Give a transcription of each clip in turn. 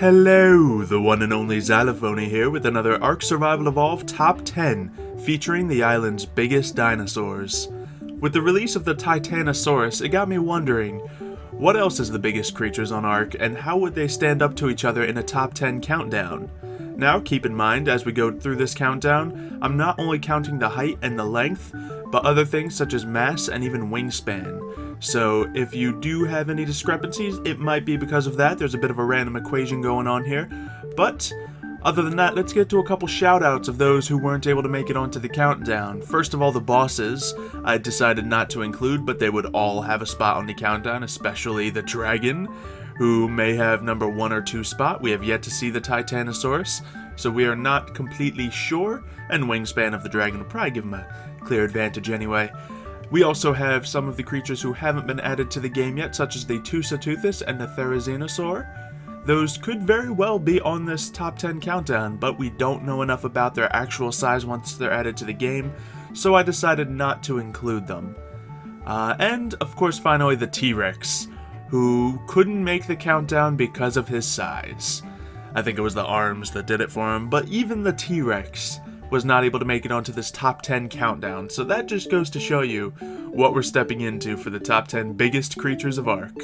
Hello, the one and only Xylophoney here with another ARK Survival Evolved Top 10 featuring the island's biggest dinosaurs. With the release of the Titanosaurus, it got me wondering, what else is the biggest creatures on ARK and how would they stand up to each other in a top 10 countdown? Now keep in mind as we go through this countdown, I'm not only counting the height and the length, but other things such as mass and even wingspan. So if you do have any discrepancies, it might be because of that. There's a bit of a random equation going on here. But other than that, let's get to a couple shoutouts of those who weren't able to make it onto the countdown. First of all, the bosses I decided not to include, but they would all have a spot on the countdown, especially the dragon, who may have number 1 or 2 spot. We have yet to see the Titanosaurus, so we are not completely sure, and wingspan of the dragon will probably give him a clear advantage anyway. We also have some of the creatures who haven't been added to the game yet, such as the Tussatoothus and the Therizinosaur. Those could very well be on this top 10 countdown, but we don't know enough about their actual size once they're added to the game, so I decided not to include them. And, of course, finally the T-Rex, who couldn't make the countdown because of his size. I think it was the arms that did it for him, but even the T-Rex was not able to make it onto this top 10 countdown, so that just goes to show you what we're stepping into for the top 10 biggest creatures of ARK.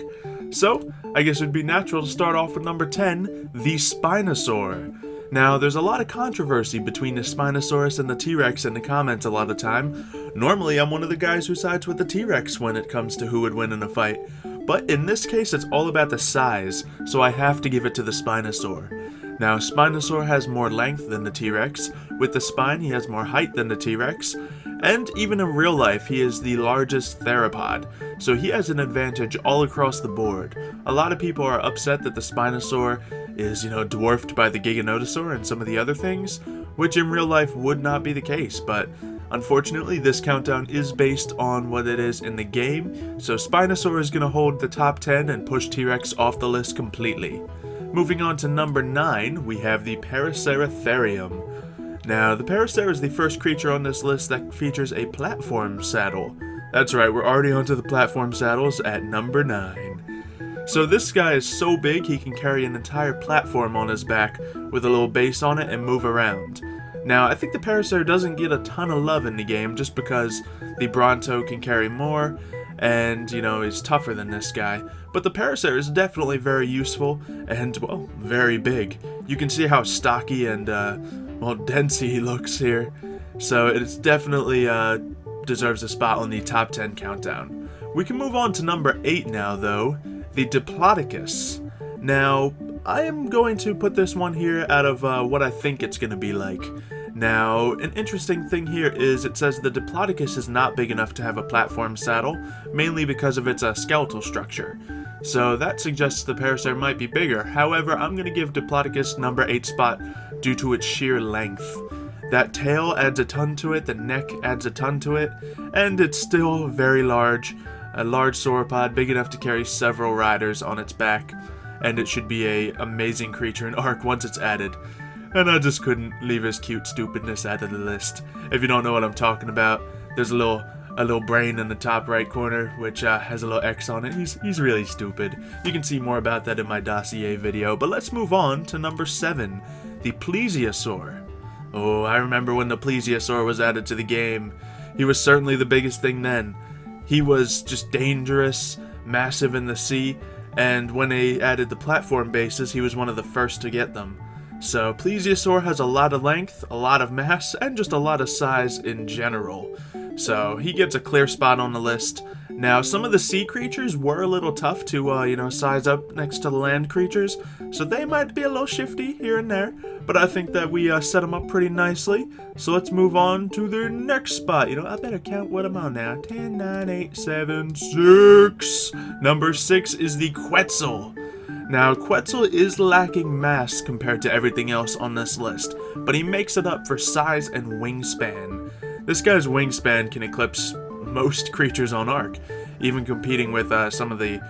So, I guess it would be natural to start off with number 10, the Spinosaur. Now, there's a lot of controversy between the Spinosaurus and the T-Rex in the comments a lot of the time. Normally, I'm one of the guys who sides with the T-Rex when it comes to who would win in a fight, but in this case, it's all about the size, so I have to give it to the Spinosaur. Now, Spinosaur has more length than the T-Rex. With the spine, he has more height than the T-Rex. And even in real life, he is the largest theropod, so he has an advantage all across the board. A lot of people are upset that the Spinosaur is, dwarfed by the Giganotosaur and some of the other things, which in real life would not be the case, but unfortunately, this countdown is based on what it is in the game, so Spinosaur is going to hold the top 10 and push T-Rex off the list completely. Moving on to number 9, we have the Paraceratherium. Now, the Paracera is the first creature on this list that features a platform saddle. That's right, we're already onto the platform saddles at number 9. So this guy is so big he can carry an entire platform on his back with a little base on it and move around. Now, I think the Paracera doesn't get a ton of love in the game just because the Bronto can carry more and, is tougher than this guy. But the Paracera is definitely very useful and, well, very big. You can see how stocky and, dense he looks here. So it's definitely deserves a spot on the top 10 countdown. We can move on to number 8 now, though, the Diplodocus. Now, I am going to put this one here out of what I think it's going to be like. Now, an interesting thing here is it says the Diplodocus is not big enough to have a platform saddle, mainly because of its skeletal structure. So that suggests the Paracera might be bigger. However, I'm going to give Diplodocus number 8 spot due to its sheer length. That tail adds a ton to it, the neck adds a ton to it, and it's still very large. A large sauropod big enough to carry several riders on its back, and it should be an amazing creature in ARK once it's added. And I just couldn't leave his cute stupidness out of the list. If you don't know what I'm talking about, there's a little brain in the top right corner, which has a little X on it. He's really stupid. You can see more about that in my dossier video, but let's move on to number 7, the Plesiosaur. Oh, I remember when the Plesiosaur was added to the game. He was certainly the biggest thing then. He was just dangerous, massive in the sea, and when they added the platform bases, he was one of the first to get them. So Plesiosaur has a lot of length, a lot of mass, and just a lot of size in general. So he gets a clear spot on the list. Now, some of the sea creatures were a little tough to, size up next to the land creatures, so they might be a little shifty here and there, but I think that we set them up pretty nicely. So let's move on to their next spot. I better count what I'm on now. 10, 9, 8, 7, 6. Number 6 is the Quetzel. Now, Quetzel is lacking mass compared to everything else on this list, but he makes it up for size and wingspan. This guy's wingspan can eclipse most creatures on ARK, even competing with some of the,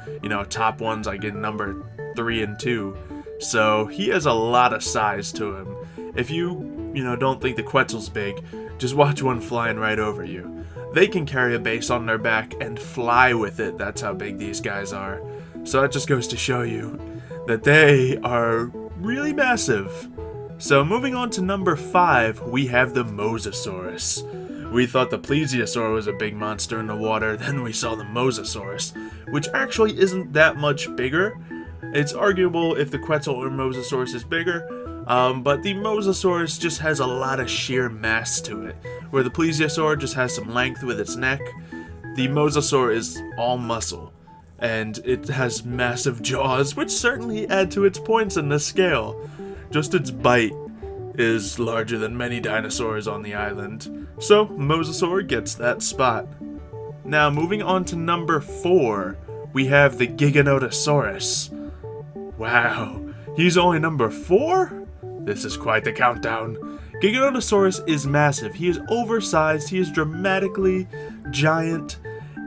top ones like in number 3 and 2. So he has a lot of size to him. If you, don't think the Quetzel's big, just watch one flying right over you. They can carry a base on their back and fly with it. That's how big these guys are. So that just goes to show you that they are really massive. So moving on to number 5, we have the Mosasaurus. We thought the Plesiosaur was a big monster in the water, then we saw the Mosasaurus, which actually isn't that much bigger. It's arguable if the Quetzel or Mosasaurus is bigger, but the Mosasaurus just has a lot of sheer mass to it, where the Plesiosaur just has some length with its neck. The Mosasaur is all muscle, and it has massive jaws, which certainly add to its points in this scale. Just its bite is larger than many dinosaurs on the island, so Mosasaur gets that spot. Now moving on to number 4, we have the Giganotosaurus. Wow, he's only number 4? This is quite the countdown. Giganotosaurus is massive. He is oversized, he is dramatically giant.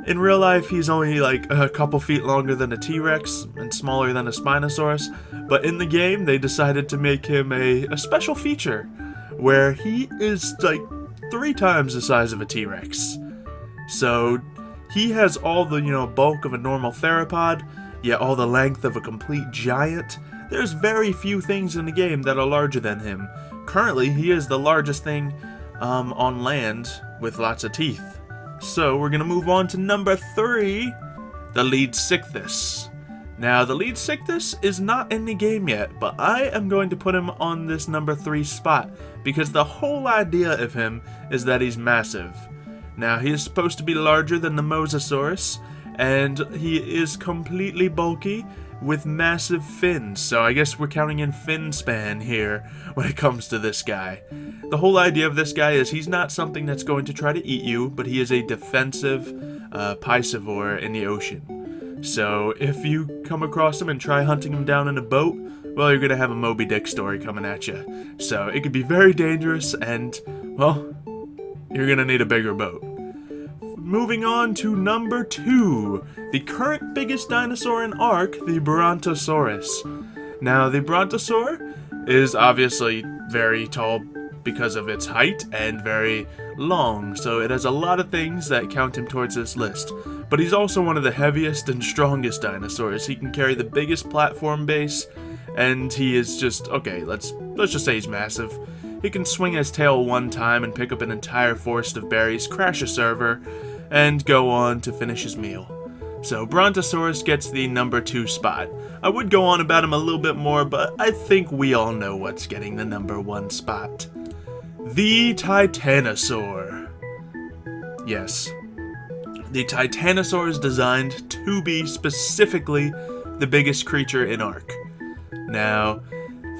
In real life, he's only like a couple feet longer than a T-Rex and smaller than a Spinosaurus, but in the game, they decided to make him a special feature, where he is like 3 times the size of a T-Rex. So, he has all the, bulk of a normal theropod, yet all the length of a complete giant. There's very few things in the game that are larger than him. Currently, he is the largest thing on land with lots of teeth. So we're going to move on to number 3, the Leedsichthys. Now, the Leedsichthys is not in the game yet, but I am going to put him on this number 3 spot, because the whole idea of him is that he's massive. Now, he is supposed to be larger than the Mosasaurus, and he is completely bulky with massive fins, so I guess we're counting in fin span here when it comes to this guy. The whole idea of this guy is he's not something that's going to try to eat you, but he is a defensive piscivore in the ocean. So if you come across him and try hunting him down in a boat, well, you're going to have a Moby Dick story coming at you. So it could be very dangerous and, well, you're going to need a bigger boat. Moving on to number 2, the current biggest dinosaur in ARK, the Brontosaurus. Now, the Brontosaur is obviously very tall because of its height and very long, so it has a lot of things that count him towards this list. But he's also one of the heaviest and strongest dinosaurs. He can carry the biggest platform base, and he is just, okay, let's just say he's massive. He can swing his tail one time and pick up an entire forest of berries, crash a server, and go on to finish his meal. So Brontosaurus gets the number 2 spot. I would go on about him a little bit more, but I think we all know what's getting the number 1 spot. The Titanosaur. Yes. The Titanosaur is designed to be specifically the biggest creature in ARK. Now,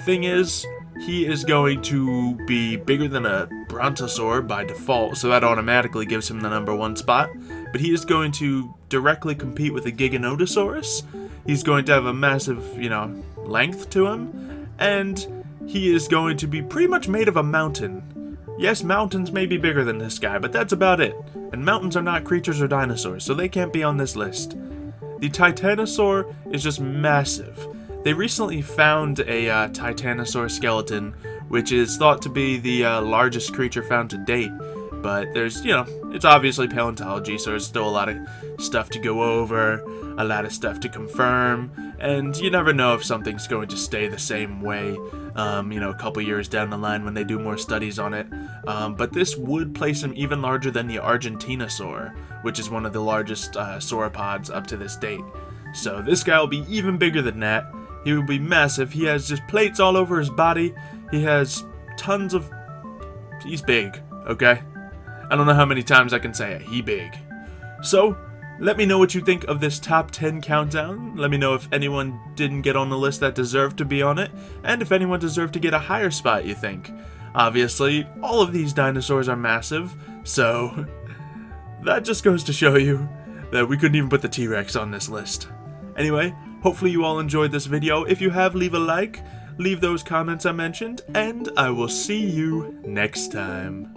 thing is, he is going to be bigger than a Brontosaur by default, so that automatically gives him the number 1 spot. But he is going to directly compete with a Giganotosaurus. He's going to have a massive, length to him. And he is going to be pretty much made of a mountain. Yes, mountains may be bigger than this guy, but that's about it. And mountains are not creatures or dinosaurs, so they can't be on this list. The Titanosaur is just massive. They recently found a Titanosaur skeleton, which is thought to be the largest creature found to date. But there's, it's obviously paleontology, so there's still a lot of stuff to go over, a lot of stuff to confirm, and you never know if something's going to stay the same way, a couple years down the line when they do more studies on it. But this would place him even larger than the Argentinosaur, which is one of the largest sauropods up to this date. So this guy will be even bigger than that. He will be massive. He has just plates all over his body. He has tons of... He's big, okay? I don't know how many times I can say it. He big. So, let me know what you think of this top 10 countdown. Let me know if anyone didn't get on the list that deserved to be on it, and if anyone deserved to get a higher spot, you think. Obviously, all of these dinosaurs are massive, so that just goes to show you that we couldn't even put the T-Rex on this list. Anyway, hopefully you all enjoyed this video. If you have, leave a like, leave those comments I mentioned, and I will see you next time.